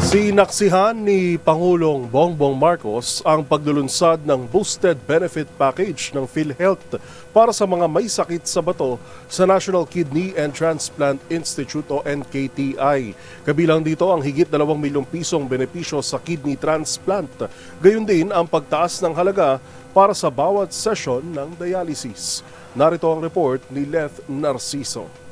Sinaksihan ni Pangulong Bongbong Marcos ang paglulunsad ng Boosted Benefit Package ng PhilHealth para sa mga may sakit sa bato sa National Kidney and Transplant Institute o NKTI. Kabilang dito ang higit 2 milyong pisong benepisyo sa kidney transplant. Gayon din ang pagtaas ng halaga para sa bawat session ng dialysis. Narito ang report ni Leth Narciso.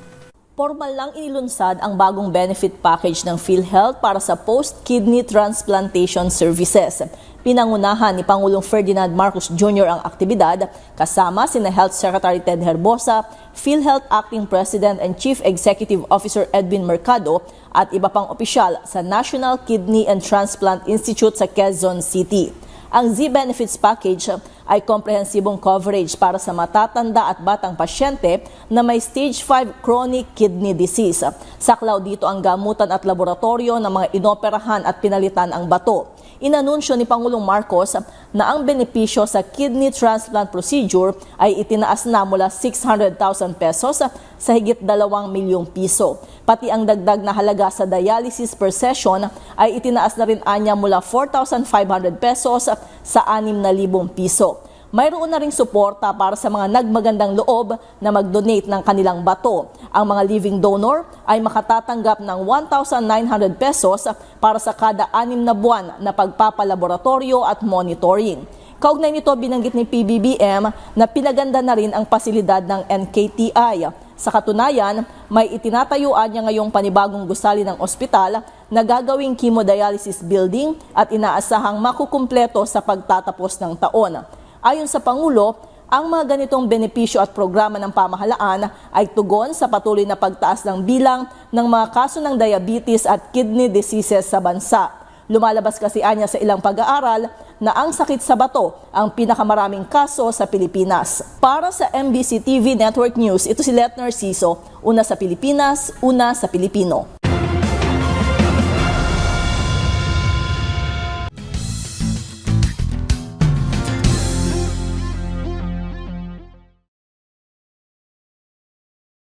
Formal lang inilunsad ang bagong benefit package ng PhilHealth para sa post-kidney transplantation services. Pinangunahan ni Pangulong Ferdinand Marcos Jr. ang aktibidad kasama sina Health Secretary Ted Herbosa, PhilHealth Acting President and Chief Executive Officer Edwin Mercado at iba pang opisyal sa National Kidney and Transplant Institute sa Quezon City. Ang Z-Benefits Package ay komprehensibong coverage para sa matatanda at batang pasyente na may stage 5 chronic kidney disease. Saklaw dito ang gamutan at laboratorio ng mga inoperahan at pinalitan ang bato. Inanunsyo ni Pangulong Marcos na ang benepisyo sa kidney transplant procedure ay itinaas na mula 600,000 pesos sa higit 2 milyong piso. Pati ang dagdag na halaga sa dialysis per session ay itinaas na rin anya mula 4,500 pesos sa 6,000 piso. Mayroon na ring suporta para sa mga nagmagandang loob na mag-donate ng kanilang bato. Ang mga living donor ay makatatanggap ng 1,900 pesos para sa kada 6 na buwan na pagpapalaboratorio at monitoring. Kaugnay nito, binanggit ni PBBM na pinaganda na rin ang pasilidad ng NKTI. Sa katunayan, may itinatayuan niya ngayong panibagong gusali ng ospital na gagawing chemodialysis building at inaasahang makukumpleto sa pagtatapos ng taon. Ayon sa Pangulo, ang mga ganitong benepisyo at programa ng pamahalaan ay tugon sa patuloy na pagtaas ng bilang ng mga kaso ng diabetes at kidney diseases sa bansa. Lumalabas kasi anya sa ilang pag-aaral na ang sakit sa bato ang pinakamaraming kaso sa Pilipinas. Para sa MBC TV Network News, ito si Leth Narciso, una sa Pilipinas, una sa Pilipino.